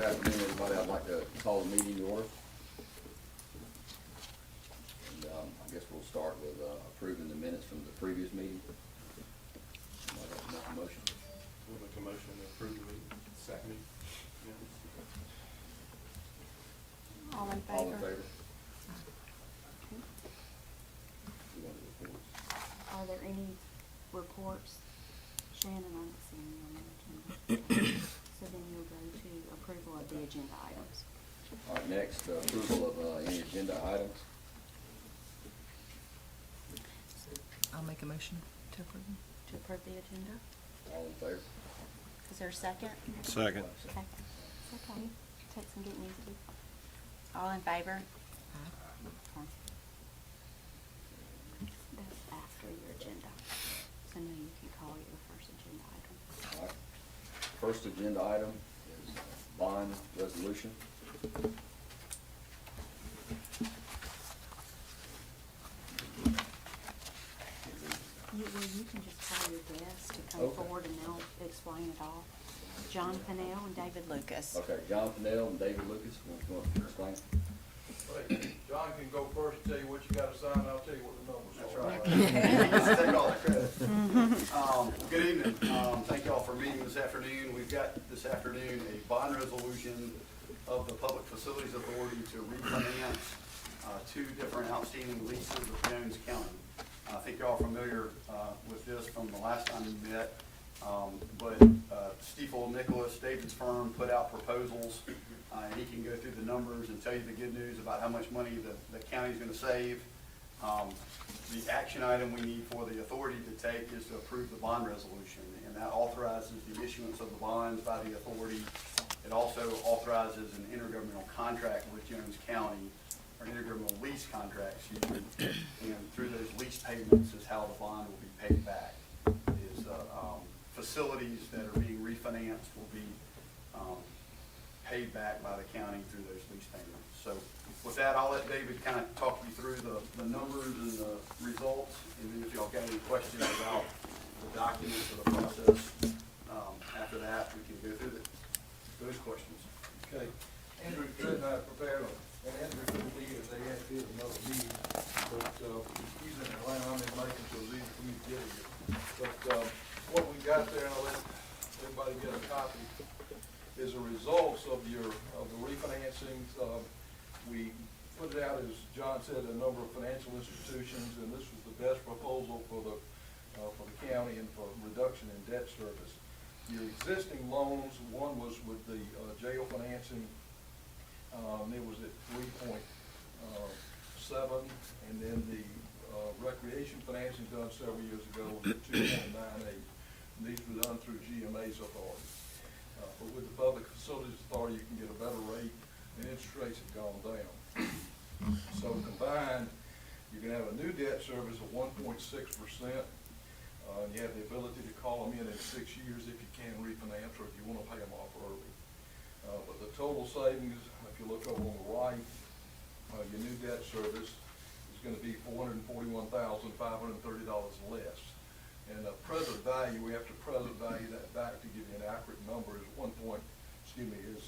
afternoon, everybody. I'd like to call the meeting to order. And I guess we'll start with approving the minutes from the previous meeting. Somebody like to make a motion? We'll make a motion to approve the meeting. Second. All in favor? All in favor? You want to report? Are there any reports? Shannon, I don't see any on the agenda. So then you'll go to approval of the agenda items. All right, next, approval of any agenda items. I'll make a motion to approve. To approve the agenda? All in favor? Is there a second? Second. Okay. It's okay. Take some getting used to. All in favor? Okay. That's after your agenda. So now you can call your first agenda item. All right. First agenda item is bond resolution. You can just call your guests to come Okay. forward and they'll explain it all. John Pennell and David Lucas. Okay, John Pennell and David Lucas, want to explain? Right. John can go first and tell you what you gotta sign, and I'll tell you what the numbers are. Let's take all the credit. Good evening. Thank you all for meeting this afternoon. We've got this afternoon a bond resolution of the Public Facilities Authority to refinance two different outstanding leases with Jones County. I think you're all familiar with this from the last time we met. But Stiefel Nicholas, David's firm, put out proposals, and he can go through the numbers and tell you the good news about how much money the county's gonna save. The action item we need for the authority to take is to approve the bond resolution, and that authorizes the issuance of the bonds by the authority. It also authorizes an intergovernmental contract with Jones County, or intergovernmental lease contract, excuse me, and through those lease payments is how the bond will be paid back. Facilities that are being refinanced will be paid back by the county through those lease payments. So with that, I'll let David kind of talk you through the numbers and the results, and then if y'all got any questions about the documents or the process, after that, we can go through those questions. Okay, Andrew Fred and I prepared them, and Andrew couldn't be here, they had to do another meeting, but, he's in Atlanta, I'm in Macon, so it's easy for me to get here. But, what we got there, and I'll let everybody get a copy, is the results of the refinancing. We put it out, as John said, a number of financial institutions, and this was the best proposal for the county and for reduction in debt service. Your existing loans, one was with the jail financing, it was at 3.7, and then the recreation financing done several years ago was at 2.98. These were done through GMA's authority. But with the Public Facilities Authority, you can get a better rate, and interest rates have gone down. So combined, you can have a new debt service of 1.6%, and you have the ability to call them in 6 years if you can refinance or if you want to pay them off early. But the total savings, if you look over on the right, your new debt service is going to be $441,530 less. And the present value, we have to present value that back to give you an accurate number, is is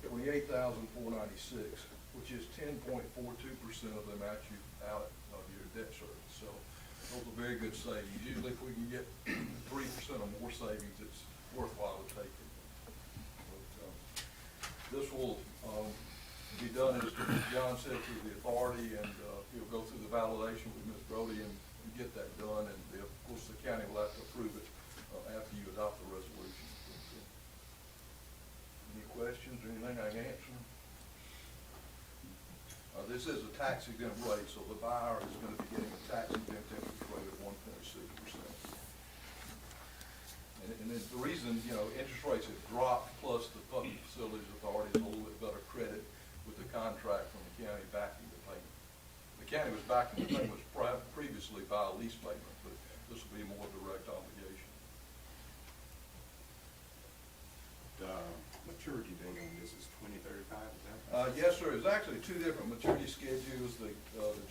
$428,496, which is 10.42% of the amount you out of your debt service. So those are very good savings. Usually if we can get 3% or more savings, it's worthwhile to take it. But, this will be done, as John said, through the authority, and he'll go through the validation with Ms. Brody and get that done, and of course the county will have to approve it after you adopt the resolution. Any questions or anything I can answer? This is a tax exempt rate, so the buyer is going to be getting a tax exempt interest rate of 1.6%. And the reason, interest rates have dropped, plus the Public Facilities Authority is a little bit better credit with the contract from the county backing the payment. The county was backing the payment previously by a lease payment, but this will be more direct obligation. The maturity date on this is 2035, is that? Yes, sir. It's actually two different maturity schedules. The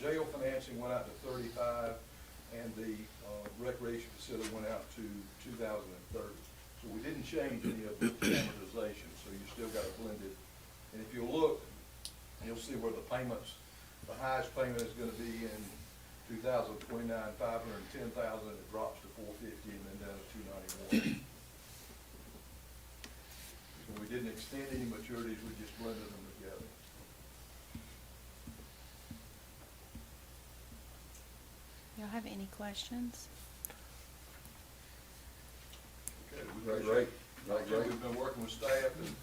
jail financing went out to 35, and the recreation facility went out to 2030. So So we didn't change any of the amortization, so you still got a blended. And if you look, you'll see where the payments, the highest payment is gonna be in 2029, 510,000, it drops to 450, and then down to 291. So we didn't extend any maturities, we just blended them together. Y'all have any questions? Okay, we Great appreciate- rate. Great rate. We've been working with staff and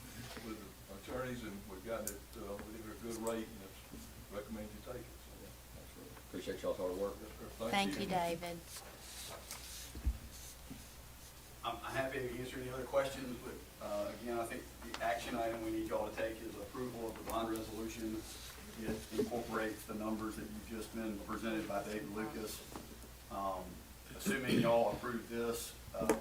with attorneys, and we've gotten it, we think we're a good rate, and it's recommend you take it. So, Appreciate y'all's hard work. yes, sir. Thank you, David. I'm happy to answer any other questions, but, again, I think the action item we need y'all to take is approval of the bond resolution. It incorporates the numbers that you've just been presented by David Lucas. Assuming y'all approve this,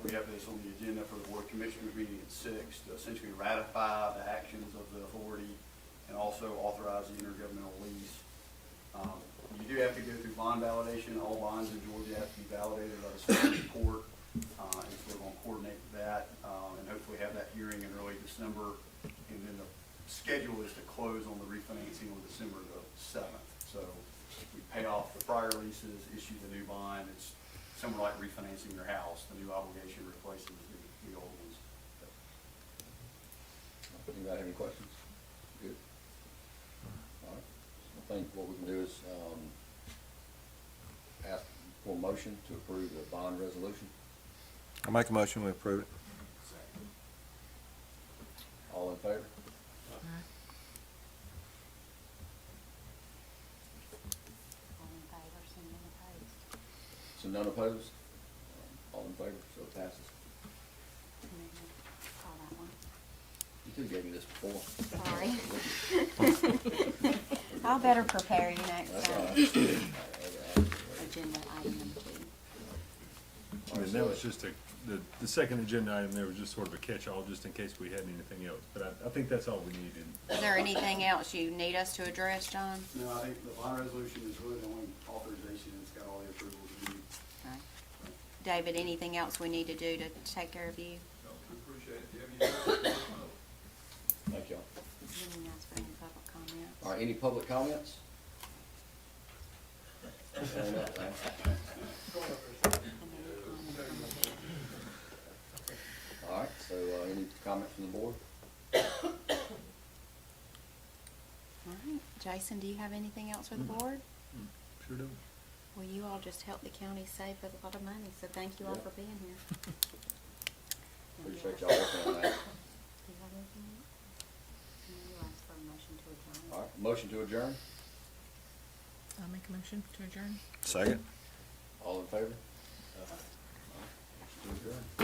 we have this on the agenda for the Board of Commissioners meeting at 6 to essentially ratify the actions of the authority and also authorize the intergovernmental lease. You do have to go through bond validation. All bonds in Georgia have to be validated by the Supreme Court. And so we're going to coordinate that and hopefully have that hearing in early December. And then the schedule is to close on the refinancing on December the 7th. So we pay off the prior leases, issue the new bond. It's similar like refinancing your house. The new obligation replaces the old ones. Anybody have any questions? Good. All right. I think what we can do is, ask for a motion to approve the bond resolution. I make a motion, we approve it. All in favor? All in favor, send in opposed. So none opposed? All in favor, so it passes. And then call that one. You two gave me this before. Sorry. I'll better prepare you next That's all time. right. Agenda item number 2. And that was just the second agenda item there was just sort of a catch-all, just in case we had anything else. But I think that's all we needed. Is there anything else you need us to address, John? No, I think the bond resolution is really the only authorization. It's got all the approvals we need. Okay. David, anything else we need to do to take care of you? No, we appreciate it. If you have any questions, let us know. Thank y'all. Any else for any public comments? All right, any public comments? Stand up, man. And then comment from the board. All right, so, any comments from the board? All right, Jason, do you have anything else for the board? Sure do. Well, you all just helped the county save a lot of money, so thank you all Yeah. for being here. Appreciate y'all working on that. Do you have anything else? And then you ask for a motion to adjourn. All right, motion to adjourn? I'll make a motion to adjourn. Second. All in favor? All right, motion to adjourn.